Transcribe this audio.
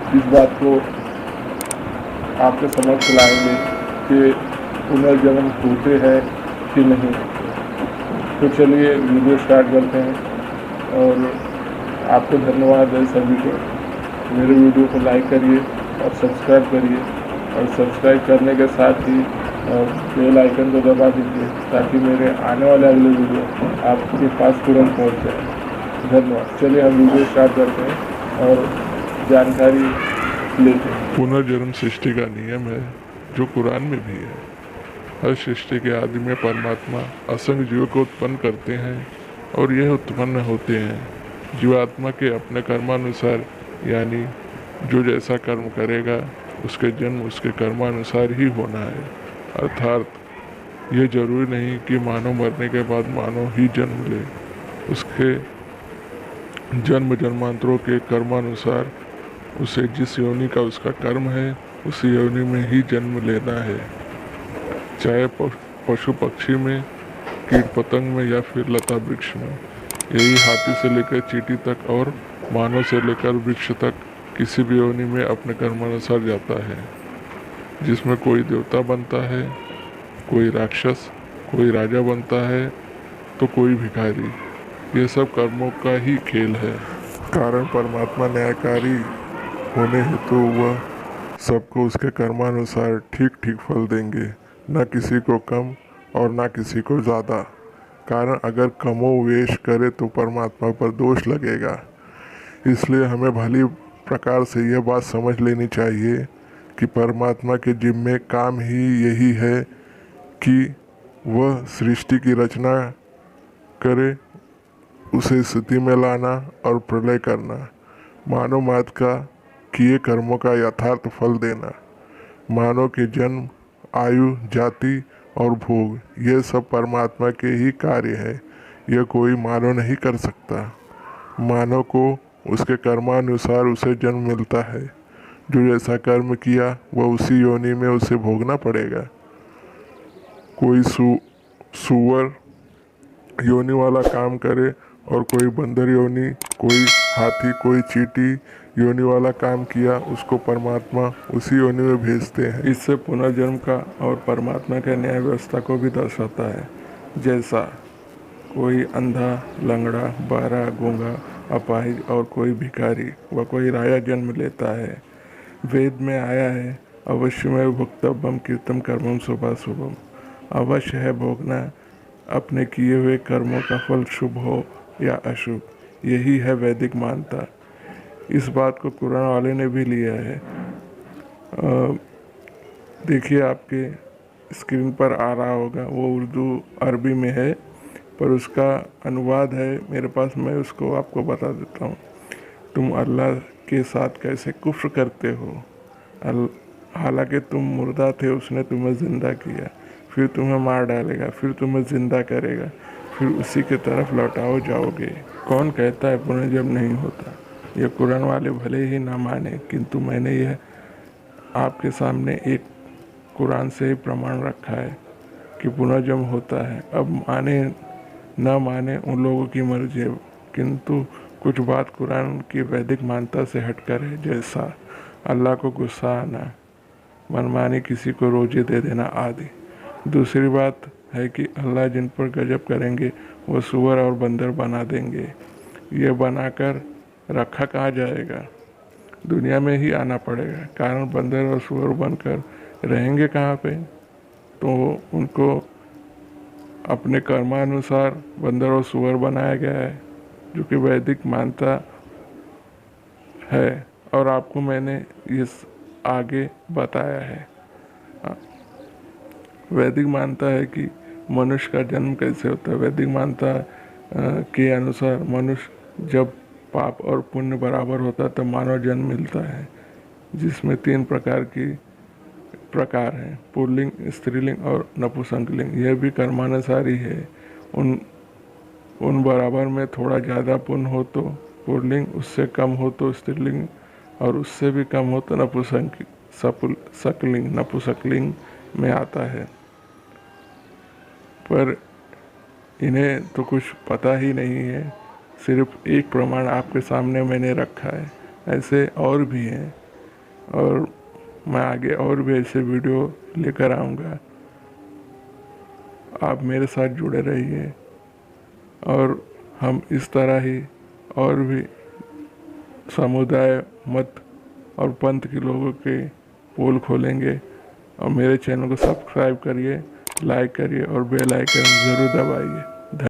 इस बात को आपके समक्ष लाएंगे कि पुनर्जन्म होते हैं कि नहीं। तो चलिए वीडियो स्टार्ट करते हैं। और आपको धन्यवाद है सभी को। मेरे वीडियो को लाइक करिए और सब्सक्राइब करिए, और सब्सक्राइब करने के साथ ही बेल आइकन को दबा दीजिए ताकि मेरे आने वाले अगले वीडियो आपके पास तुरंत पहुंच जाए। धन्यवाद। चलिए हम वीडियो स्टार्ट करते हैं और जानकारी लेते हैं। पुनर्जन्म सृष्टि का नियम है जो कुरान में भी है। हर सृष्टि के आदि में परमात्मा असंख्य जीवों को उत्पन्न करते हैं और यह उत्पन्न होते हैं जीवात्मा के अपने कर्मानुसार, यानी जो जैसा कर्म करेगा उसके जन्म उसके कर्मानुसार ही होना है। अर्थात यह जरूरी नहीं कि मानव मरने के बाद मानव ही जन्म ले। उसके जन्म जन्मांतरों के कर्मानुसार उसे जिस योनि का उसका कर्म है उसी योनि में ही जन्म लेना है, चाहे पशु पक्षी में, कीट पतंग में या फिर लता वृक्ष में। यही हाथी से लेकर चींटी तक और मानव से लेकर वृक्ष तक किसी भी योनि में अपने कर्मानुसार जाता है, जिसमें कोई देवता बनता है, कोई राक्षस, कोई राजा बनता है तो कोई भिखारी। ये सब कर्मों का ही खेल है। कारण परमात्मा न्यायकारी होने हेतु वह सबको उसके कर्मानुसार ठीक ठीक फल देंगे, न किसी को कम और न किसी को ज़्यादा। कारण अगर कमोवेश करे तो परमात्मा पर दोष लगेगा। इसलिए हमें भली प्रकार से यह बात समझ लेनी चाहिए कि परमात्मा के जिम्मे काम ही यही है कि वह सृष्टि की रचना करे, उसे स्थिति में लाना और प्रलय करना, मानव मात्र का किए कर्मों का यथार्थ फल देना। मानव के जन्म, आयु, जाति और भोग ये सब परमात्मा के ही कार्य है। यह कोई मानव नहीं कर सकता। मानव को उसके कर्मानुसार उसे जन्म मिलता है। जो जैसा कर्म किया वह उसी योनि में उसे भोगना पड़ेगा। कोई सुअर योनि वाला काम करे और कोई बंदर योनि, कोई हाथी, कोई चींटी योनि वाला काम किया, उसको परमात्मा उसी योनि में भेजते हैं। इससे पुनर्जन्म का और परमात्मा के न्याय व्यवस्था को भी दर्शाता है। जैसा कोई अंधा, लंगड़ा, बहरा, गूंगा, अपाहिज और कोई भिखारी व कोई राजा जन्म लेता है। वेद में आया है, अवश्य में भुक्तव्यम कीर्तम कर्मम शुभाशुभम। अवश्य है भोगना अपने किए हुए कर्मों का फल, शुभ हो या अशुभ। यही है वैदिक मान्यता। इस बात को कुरान वाले ने भी लिया है। देखिए आपके स्क्रीन पर आ रहा होगा, वो उर्दू अरबी में है, पर उसका अनुवाद है मेरे पास, मैं उसको आपको बता देता हूँ। तुम अल्लाह के साथ कैसे कुफ्र करते हो, हालांकि तुम मुर्दा थे, उसने तुम्हें ज़िंदा किया, फिर तुम्हें मार डालेगा, फिर तुम्हें ज़िंदा करेगा, फिर उसी के तरफ लौटाओ जाओगे। कौन कहता है पुनर्जन्म नहीं होता? ये कुरान वाले भले ही ना माने, किंतु मैंने यह आपके सामने एक कुरान से ही प्रमाण रखा है कि पुनर्जन्म होता है। अब माने न माने उन लोगों की मर्जी है, किंतु कुछ बात कुरान की वैदिक मान्यता से हटकर है। जैसा अल्लाह को गुस्सा आना, मनमानी किसी को रोजे दे देना आदि। दूसरी बात है कि अल्लाह जिन पर गजब करेंगे वो सुअर और बंदर बना देंगे। ये बनाकर रखा कहाँ जाएगा? दुनिया में ही आना पड़ेगा। कारण बंदर और सुअर बनकर रहेंगे कहाँ पे? तो उनको अपने कर्मानुसार बंदर और सुअर बनाया गया है, जो कि वैदिक मान्यता है और आपको मैंने इस आगे बताया है। वैदिक मानता है कि मनुष्य का जन्म कैसे होता है। वैदिक मानता के अनुसार मनुष्य जब पाप और पुण्य बराबर होता है तब मानव जन्म मिलता है, जिसमें 3 प्रकार हैं, पुल्लिंग, स्त्रीलिंग और नपुंसकलिंग। यह भी कर्मानुसार ही है। उन बराबर में थोड़ा ज़्यादा पुण्य हो तो पुल्लिंग, उससे कम हो तो स्त्रीलिंग और उससे भी कम हो तो नपुंसकलिंग में आता है। पर इन्हें तो कुछ पता ही नहीं है। सिर्फ एक प्रमाण आपके सामने मैंने रखा है, ऐसे और भी हैं। और मैं आगे और भी ऐसे वीडियो लेकर आऊँगा। आप मेरे साथ जुड़े रहिए और हम इस तरह ही और भी समुदाय, मत और पंथ के लोगों के पोल खोलेंगे। और मेरे चैनल को सब्सक्राइब करिए, लाइक करिए और बेल आइकन ज़रूर दबाइए।